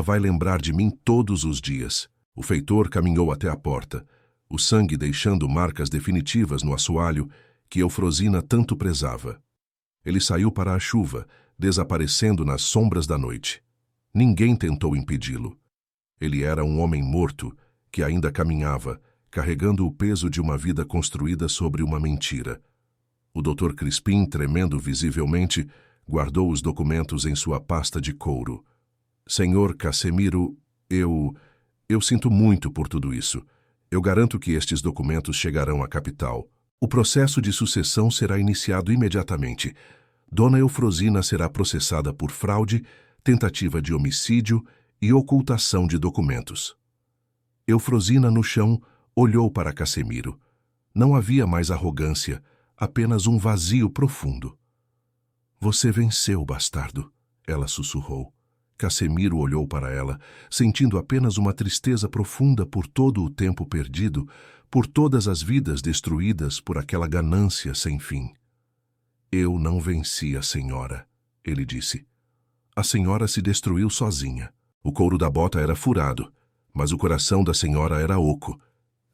vai lembrar de mim todos os dias. O feitor caminhou até a porta, o sangue deixando marcas definitivas no assoalho que Eufrosina tanto prezava. Ele saiu para a chuva, desaparecendo nas sombras da noite. Ninguém tentou impedi-lo. Ele era um homem morto, que ainda caminhava, carregando o peso de uma vida construída sobre uma mentira. O Dr. Crispim, tremendo visivelmente, guardou os documentos em sua pasta de couro. Senhor Cassemiro, eu sinto muito por tudo isso. Eu garanto que estes documentos chegarão à capital. O processo de sucessão será iniciado imediatamente. Dona Eufrosina será processada por fraude, tentativa de homicídio e ocultação de documentos. Eufrosina, no chão, olhou para Cassemiro. Não havia mais arrogância, apenas um vazio profundo. Você venceu, bastardo, ela sussurrou. Cassemiro olhou para ela, sentindo apenas uma tristeza profunda por todo o tempo perdido, por todas as vidas destruídas por aquela ganância sem fim. Eu não venci a senhora, ele disse. A senhora se destruiu sozinha. O couro da bota era furado, mas o coração da senhora era oco.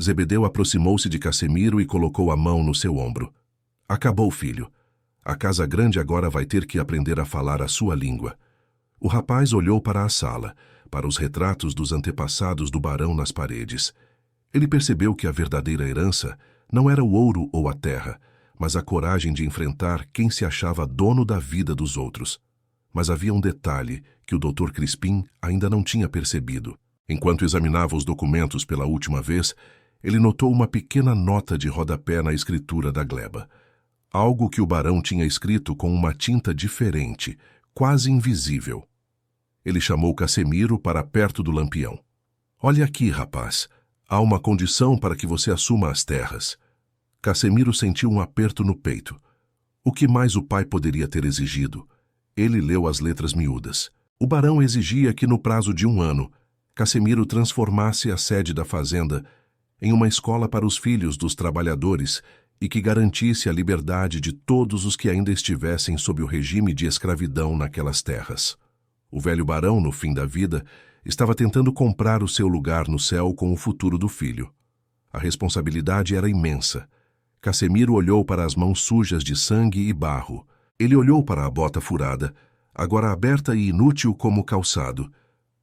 Zebedeu aproximou-se de Cassemiro e colocou a mão no seu ombro. Acabou, filho. A casa grande agora vai ter que aprender a falar a sua língua. O rapaz olhou para a sala, para os retratos dos antepassados do barão nas paredes. Ele percebeu que a verdadeira herança não era o ouro ou a terra, mas a coragem de enfrentar quem se achava dono da vida dos outros. Mas havia um detalhe que o Dr. Crispim ainda não tinha percebido. Enquanto examinava os documentos pela última vez, ele notou uma pequena nota de rodapé na escritura da gleba. Algo que o barão tinha escrito com uma tinta diferente, quase invisível. Ele chamou Cassemiro para perto do lampião. Olhe aqui, rapaz. Há uma condição para que você assuma as terras. Cassemiro sentiu um aperto no peito. O que mais o pai poderia ter exigido? Ele leu as letras miúdas. O barão exigia que, no prazo de 1 ano, Cassemiro transformasse a sede da fazenda em uma escola para os filhos dos trabalhadores e que garantisse a liberdade de todos os que ainda estivessem sob o regime de escravidão naquelas terras. O velho barão, no fim da vida, estava tentando comprar o seu lugar no céu com o futuro do filho. A responsabilidade era imensa. Cassimiro olhou para as mãos sujas de sangue e barro. Ele olhou para a bota furada, agora aberta e inútil como calçado,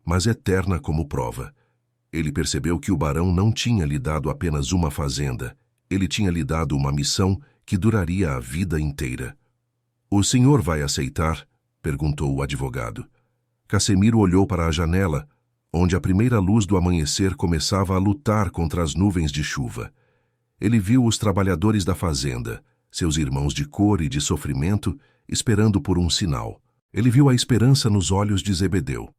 mas eterna como prova. Ele percebeu que o barão não tinha lhe dado apenas uma fazenda, ele tinha lhe dado uma missão que duraria a vida inteira. "O senhor vai aceitar?" perguntou o advogado. Cassimiro olhou para a janela, onde a primeira luz do amanhecer começava a lutar contra as nuvens de chuva. Ele viu os trabalhadores da fazenda, seus irmãos de cor e de sofrimento, esperando por um sinal. Ele viu a esperança nos olhos de Zebedeu.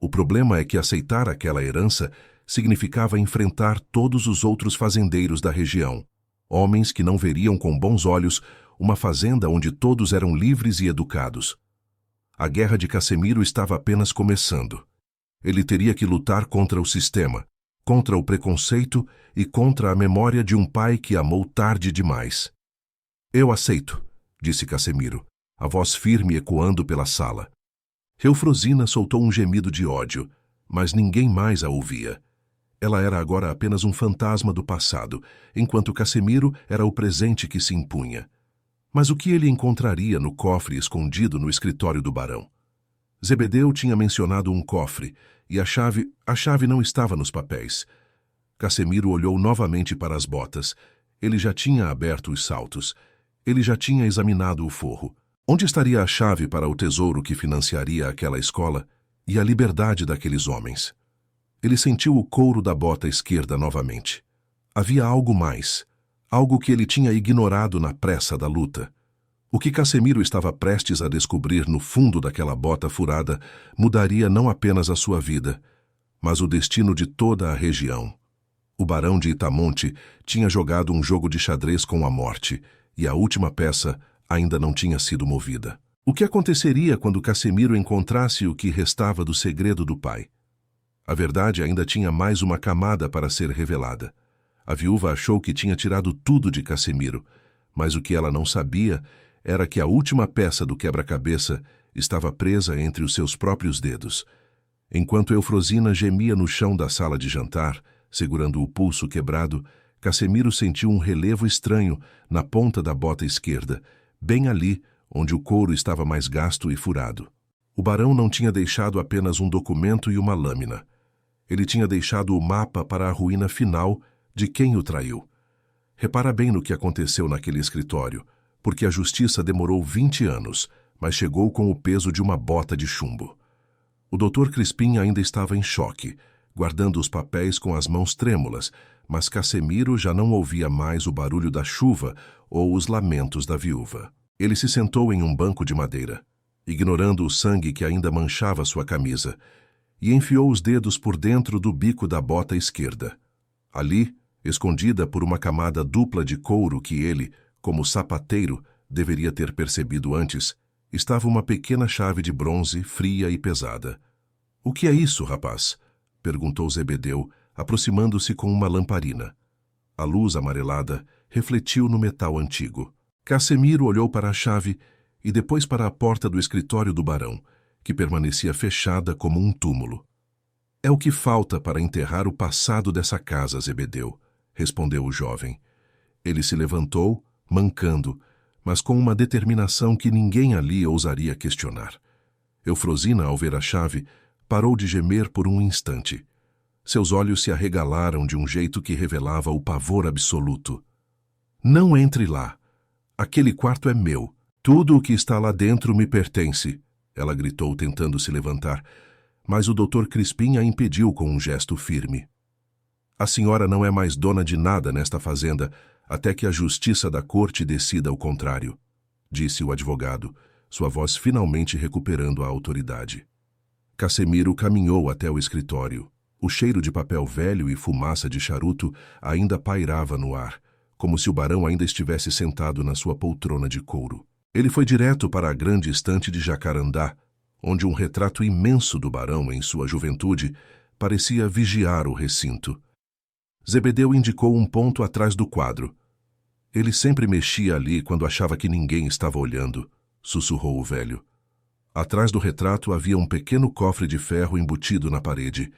O problema é que aceitar aquela herança significava enfrentar todos os outros fazendeiros da região, homens que não veriam com bons olhos uma fazenda onde todos eram livres e educados. A guerra de Cassimiro estava apenas começando. Ele teria que lutar contra o sistema, contra o preconceito e contra a memória de um pai que amou tarde demais. "Eu aceito", disse Cassimiro, a voz firme ecoando pela sala. Eufrosina soltou um gemido de ódio, mas ninguém mais a ouvia. Ela era agora apenas um fantasma do passado, enquanto Cassimiro era o presente que se impunha. Mas o que ele encontraria no cofre escondido no escritório do barão? Zebedeu tinha mencionado um cofre, e a chave não estava nos papéis. Cassimiro olhou novamente para as botas. Ele já tinha aberto os saltos. Ele já tinha examinado o forro. Onde estaria a chave para o tesouro que financiaria aquela escola e a liberdade daqueles homens? Ele sentiu o couro da bota esquerda novamente. Havia algo mais, algo que ele tinha ignorado na pressa da luta. O que Cassimiro estava prestes a descobrir no fundo daquela bota furada mudaria não apenas a sua vida, mas o destino de toda a região. O barão de Itamonte tinha jogado um jogo de xadrez com a morte, e a última peça ainda não tinha sido movida. O que aconteceria quando Cassimiro encontrasse o que restava do segredo do pai? A verdade ainda tinha mais uma camada para ser revelada. A viúva achou que tinha tirado tudo de Cassimiro, mas o que ela não sabia era que a última peça do quebra-cabeça estava presa entre os seus próprios dedos. Enquanto Eufrosina gemia no chão da sala de jantar, segurando o pulso quebrado, Cassimiro sentiu um relevo estranho na ponta da bota esquerda, bem ali onde o couro estava mais gasto e furado. O barão não tinha deixado apenas um documento e uma lâmina. Ele tinha deixado o mapa para a ruína final de quem o traiu. Repara bem no que aconteceu naquele escritório, porque a justiça demorou 20 anos, mas chegou com o peso de uma bota de chumbo. O Dr. Crispim ainda estava em choque, guardando os papéis com as mãos trêmulas, mas Cassimiro já não ouvia mais o barulho da chuva ou os lamentos da viúva. Ele se sentou em um banco de madeira, ignorando o sangue que ainda manchava sua camisa, e enfiou os dedos por dentro do bico da bota esquerda. Ali, escondida por uma camada dupla de couro que ele, como sapateiro, deveria ter percebido antes, estava uma pequena chave de bronze, fria e pesada. "O que é isso, rapaz?" perguntou Zebedeu, aproximando-se com uma lamparina. A luz amarelada refletiu no metal antigo. Cassimiro olhou para a chave e depois para a porta do escritório do barão, que permanecia fechada como um túmulo. "É o que falta para enterrar o passado dessa casa, Zebedeu", respondeu o jovem. Ele se levantou, mancando, mas com uma determinação que ninguém ali ousaria questionar. Eufrosina, ao ver a chave, parou de gemer por um instante. Seus olhos se arregalaram de um jeito que revelava o pavor absoluto. "Não entre lá. Aquele quarto é meu. Tudo o que está lá dentro me pertence", ela gritou, tentando se levantar, mas o Dr. Crispim a impediu com um gesto firme. "A senhora não é mais dona de nada nesta fazenda, até que a justiça da corte decida o contrário", disse o advogado, sua voz finalmente recuperando a autoridade. Cassimiro caminhou até o escritório. O cheiro de papel velho e fumaça de charuto ainda pairava no ar, como se o barão ainda estivesse sentado na sua poltrona de couro. Ele foi direto para a grande estante de jacarandá, onde um retrato imenso do barão em sua juventude parecia vigiar o recinto. Zebedeu indicou um ponto atrás do quadro. Ele sempre mexia ali quando achava que ninguém estava olhando, sussurrou o velho. Atrás do retrato havia um pequeno cofre de ferro embutido na parede.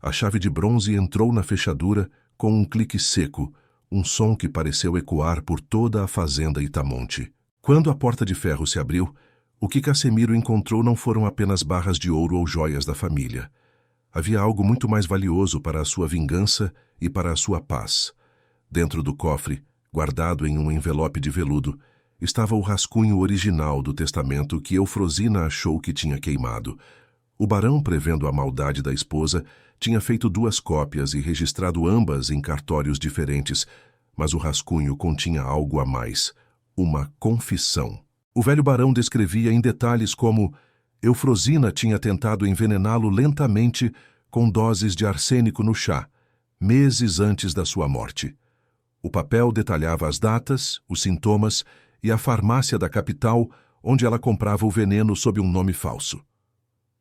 A chave de bronze entrou na fechadura com um clique seco, um som que pareceu ecoar por toda a fazenda Itamonte. Quando a porta de ferro se abriu, o que Cassimiro encontrou não foram apenas barras de ouro ou joias da família. Havia algo muito mais valioso para a sua vingança e para a sua paz. Dentro do cofre, guardado em um envelope de veludo, estava o rascunho original do testamento que Eufrosina achou que tinha queimado. O barão, prevendo a maldade da esposa, tinha feito 2 cópias e registrado ambas em cartórios diferentes, mas o rascunho continha algo a mais, uma confissão. O velho barão descrevia em detalhes como Eufrosina tinha tentado envenená-lo lentamente com doses de arsênico no chá, meses antes da sua morte. O papel detalhava as datas, os sintomas e a farmácia da capital onde ela comprava o veneno sob um nome falso.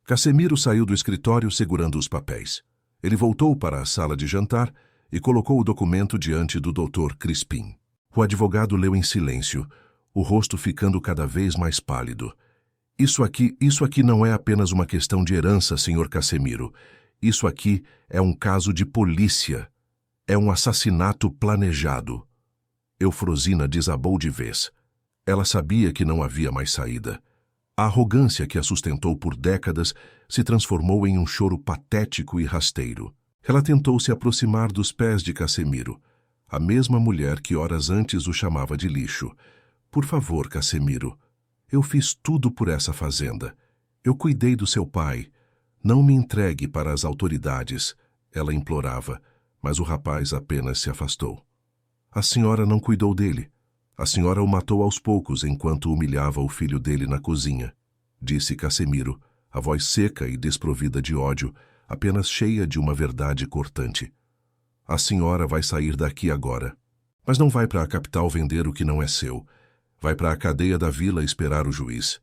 Cassimiro saiu do escritório segurando os papéis. Ele voltou para a sala de jantar e colocou o documento diante do Dr. Crispim. O advogado leu em silêncio, o rosto ficando cada vez mais pálido. Isso aqui não é apenas uma questão de herança, Sr. Cassimiro. Isso aqui é um caso de polícia. É um assassinato planejado. Eufrosina desabou de vez. Ela sabia que não havia mais saída. A arrogância que a sustentou por décadas se transformou em um choro patético e rasteiro. Ela tentou se aproximar dos pés de Cassimiro, a mesma mulher que horas antes o chamava de lixo. Por favor, Cassimiro, eu fiz tudo por essa fazenda. Eu cuidei do seu pai. Não me entregue para as autoridades, ela implorava, mas o rapaz apenas se afastou. A senhora não cuidou dele. A senhora o matou aos poucos enquanto humilhava o filho dele na cozinha, disse Cassimiro, a voz seca e desprovida de ódio, apenas cheia de uma verdade cortante. A senhora vai sair daqui agora. Mas não vai para a capital vender o que não é seu. Vai para a cadeia da vila esperar o juiz.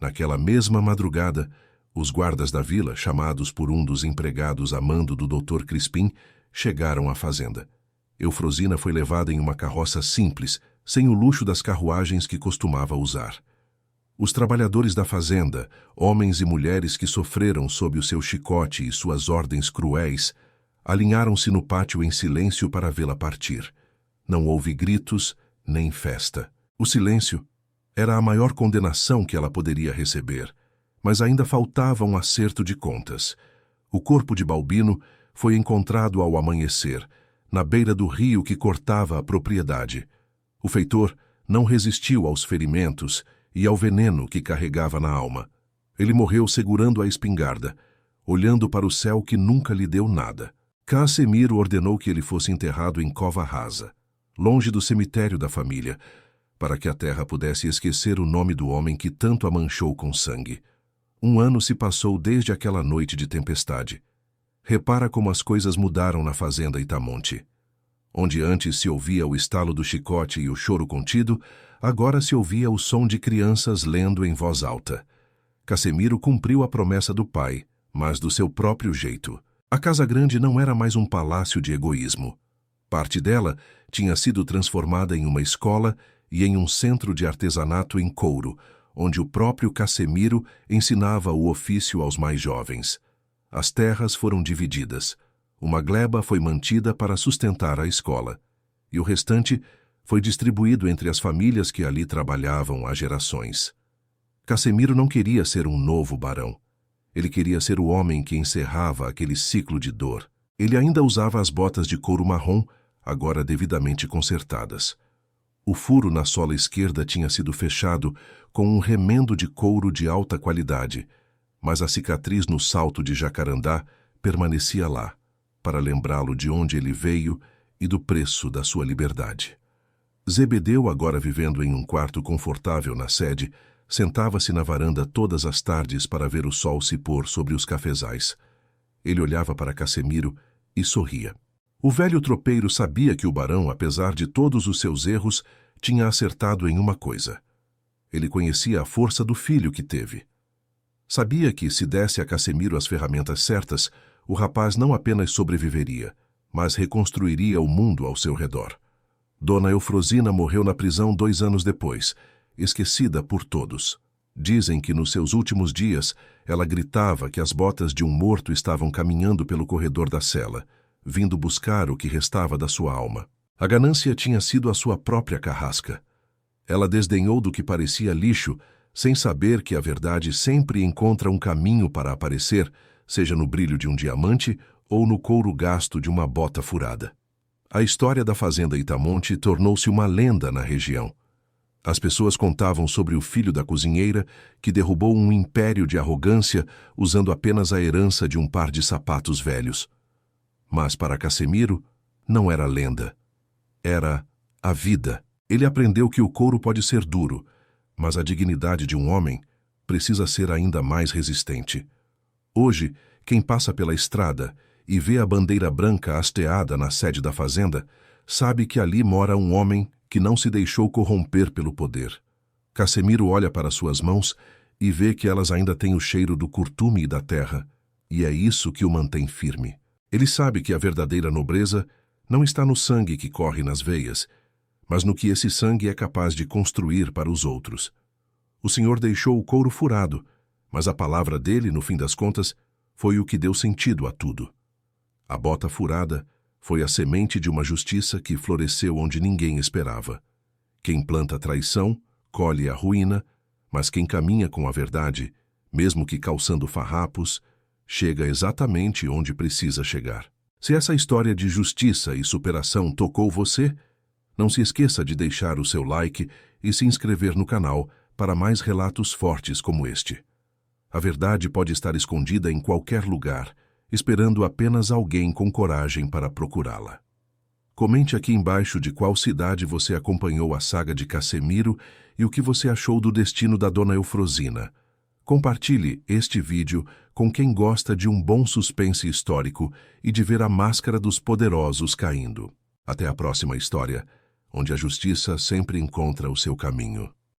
Naquela mesma madrugada, os guardas da vila, chamados por um dos empregados a mando do Dr. Crispim, chegaram à fazenda. Eufrosina foi levada em uma carroça simples, sem o luxo das carruagens que costumava usar. Os trabalhadores da fazenda, homens e mulheres que sofreram sob o seu chicote e suas ordens cruéis, alinharam-se no pátio em silêncio para vê-la partir. Não houve gritos, nem festa. O silêncio era a maior condenação que ela poderia receber, mas ainda faltava um acerto de contas. O corpo de Balbino foi encontrado ao amanhecer, na beira do rio que cortava a propriedade. O feitor não resistiu aos ferimentos e ao veneno que carregava na alma. Ele morreu segurando a espingarda, olhando para o céu que nunca lhe deu nada. Cassimiro ordenou que ele fosse enterrado em cova rasa, longe do cemitério da família, para que a terra pudesse esquecer o nome do homem que tanto a manchou com sangue. 1 ano se passou desde aquela noite de tempestade. Repara como as coisas mudaram na fazenda Itamonte. Onde antes se ouvia o estalo do chicote e o choro contido, agora se ouvia o som de crianças lendo em voz alta. Cassimiro cumpriu a promessa do pai, mas do seu próprio jeito. A Casa Grande não era mais um palácio de egoísmo. Parte dela tinha sido transformada em uma escola e em um centro de artesanato em couro, onde o próprio Cassimiro ensinava o ofício aos mais jovens. As terras foram divididas. Uma gleba foi mantida para sustentar a escola, e o restante foi distribuído entre as famílias que ali trabalhavam há gerações. Cassimiro não queria ser um novo barão. Ele queria ser o homem que encerrava aquele ciclo de dor. Ele ainda usava as botas de couro marrom, agora devidamente consertadas. O furo na sola esquerda tinha sido fechado com um remendo de couro de alta qualidade, mas a cicatriz no salto de jacarandá permanecia lá, para lembrá-lo de onde ele veio e do preço da sua liberdade. Zebedeu, agora vivendo em um quarto confortável na sede, sentava-se na varanda todas as tardes para ver o sol se pôr sobre os cafezais. Ele olhava para Cassimiro e sorria. O velho tropeiro sabia que o barão, apesar de todos os seus erros, tinha acertado em uma coisa. Ele conhecia a força do filho que teve. Sabia que, se desse a Cassimiro as ferramentas certas, o rapaz não apenas sobreviveria, mas reconstruiria o mundo ao seu redor. Dona Eufrosina morreu na prisão 2 anos depois, esquecida por todos. Dizem que nos seus últimos dias ela gritava que as botas de um morto estavam caminhando pelo corredor da cela, vindo buscar o que restava da sua alma. A ganância tinha sido a sua própria carrasca. Ela desdenhou do que parecia lixo, sem saber que a verdade sempre encontra um caminho para aparecer, seja no brilho de um diamante ou no couro gasto de uma bota furada. A história da fazenda Itamonte tornou-se uma lenda na região. As pessoas contavam sobre o filho da cozinheira que derrubou um império de arrogância usando apenas a herança de um par de sapatos velhos. Mas para Cassimiro, não era lenda. Era a vida. Ele aprendeu que o couro pode ser duro, mas a dignidade de um homem precisa ser ainda mais resistente. Hoje, quem passa pela estrada e vê a bandeira branca hasteada na sede da fazenda, sabe que ali mora um homem que não se deixou corromper pelo poder. Cassimiro olha para suas mãos e vê que elas ainda têm o cheiro do curtume e da terra, e é isso que o mantém firme. Ele sabe que a verdadeira nobreza não está no sangue que corre nas veias, mas no que esse sangue é capaz de construir para os outros. O Senhor deixou o couro furado, mas a palavra dele, no fim das contas, foi o que deu sentido a tudo. A bota furada foi a semente de uma justiça que floresceu onde ninguém esperava. Quem planta traição, colhe a ruína, mas quem caminha com a verdade, mesmo que calçando farrapos, chega exatamente onde precisa chegar. Se essa história de justiça e superação tocou você, não se esqueça de deixar o seu like e se inscrever no canal para mais relatos fortes como este. A verdade pode estar escondida em qualquer lugar, esperando apenas alguém com coragem para procurá-la. Comente aqui embaixo de qual cidade você acompanhou a saga de Cassimiro e o que você achou do destino da Dona Eufrosina. Compartilhe este vídeo com quem gosta de um bom suspense histórico e de ver a máscara dos poderosos caindo. Até a próxima história, onde a justiça sempre encontra o seu caminho.